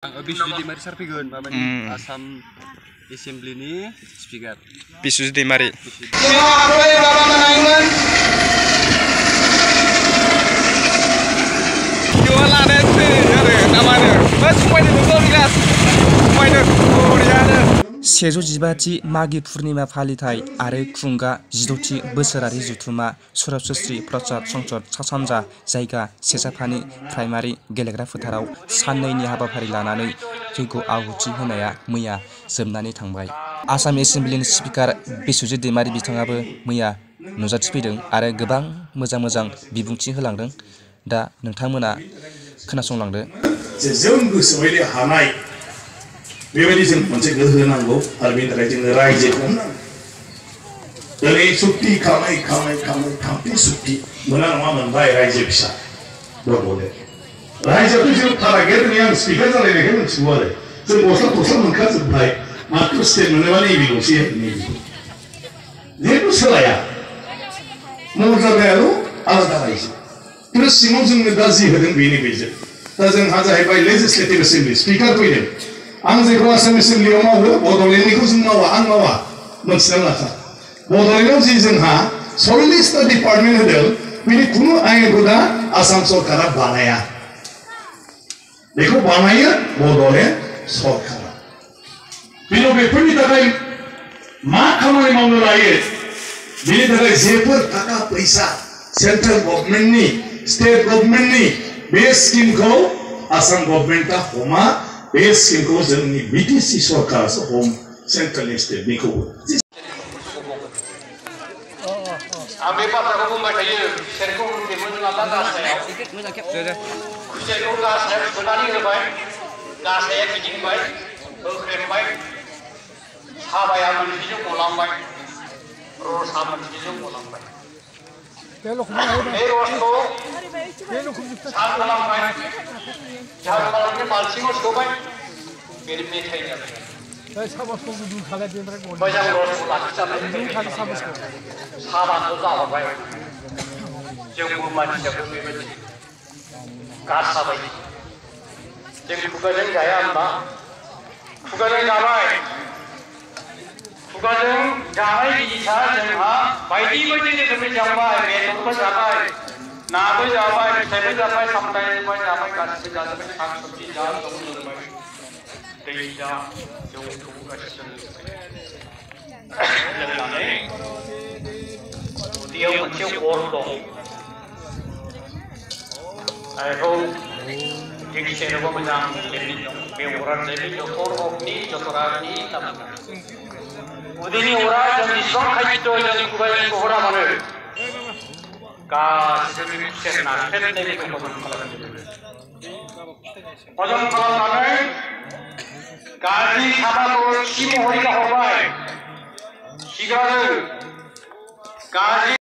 Bisudi दैमारि सार फैगोन माबानि Assam एसेमब्लिनि speaker बिसुजि दैमारि सेजौ जिबाथि मागि पुर्णिमा फालिथाय आरो खुंगा 16थि बोसोरारि जुथुमा सरासनस्रि प्रसाद संसद सा सानजा जायगा सेसाफानि प्राइमारि गेलेग्रा फोथाराव साननैनि हाबाफारि लानानै जयग' आहुति होनाया मैया जोबनानै थांबाय। आसाम एसेमब्लिनि स्पिकार बिस्वजित दैमारि बिथाङाबो मैया नुजाथिफैदों आरो गोबां मोजां बिबुंथि होलांदों। दा नोंथांमोना खोनासंलांदो। जों गोसोबायदि हानाय बेबायदि जों मोनसे गोहो नांगौ आरो बेनि थाखाय जोङो रायजोखौ दिनै सुक्ति खालामै थामथि सुक्ति मोना नङा मोनबाय रायजो फिसा बड'लेण्ड रायजोआथ' जों टारगेट होनाय आं स्पिकार जालायनायखौ मिथिगौ आरो जों गस्ला मोनखाजोब्बाय माथ्र स्टेट मोनोबा नैबेल'सै जेबो सोलाया मर्यादायाल' आलादा रायजो खिन्थु सिङाव जोंनो दा जि होदों बेनि बेजों दा जोंहा जाहैबाय लेजिस्लेटिभ एसेमब्लि स्पिकार फैदों आं जायखौ आसाम एसेमब्लियाव मावो बड'लेण्डनिखौ जों मावा आं मावा मोनथिना लाखा बड'लेण्डआव जि जोंहा 40टा डिपार्टमेन्ट होदों बेनि खुनु आयेनखौ दा आसाम सरकारा बानाया बेखौ बानायो बड'लेण्ड सरकारा बेनाव बेफोरनि थाखाय मा खामानि मावनो लायो बेनि थाखाय जेफोर थाखा फैसा सेन्ट्रेल गभर्नमेन्टनि स्टेट गभर्नमेन्टनि बे स्किमखौ आसाम गभर्नमेन्टआ हमा बे स्किमखौ जोंनि बिटिसि सरकारासो हम सेन्ट्रेलनि स्टेटनिखौबो आं बे बाथ्राखौ बुंबाय थायो खुसेरखौ होनदोंमोन जोंहा गासायाव खुसेरखौ गासायाव सोनानै होबाय गासाया गिदिंबाय होख्रेमबाय साबाया मोनसेजों गलांबाय रसा मोनसेजों गलांबाय बे रसखौ सार खालामबाय सार खालामनानै बाल्थिङाव सोबाय बे मेथाइ जाबाय मोजां रसखौ लाखिजाबाय साबाखौ जाहरबाय जोंबो मानसियाबो बेबायदि गासा बायदि जों खुगाजों जाया होनबा खुगाजों जाबाय खुगाजों जानाय जिनिसा जोंहा बायदि रोखोमनि जाबाय बेदरबो जाबाय नाबो जाबाय फिथाइबो जाबाय सामथाइबो जाबाय गासिबो जाजोब्बाय साग सब्जि जा दं लोंबाय दै जा जौ गासिबो लोंनानै उदैयाव मोनसे अर दं बेखौ दिखिसेनोबो मोजां लिरनाय दं बे अरानो जाहैबाय जथरानि उदैनि अरा जों जेसेबां खायद' जोंनि खुगाजों हरा मानो गासिबो खुसेर नाख्रेबनायखौ हजम खालामनानै गाज्रि साबाखौ खि महरै हरबाय खिगारो गाज्रि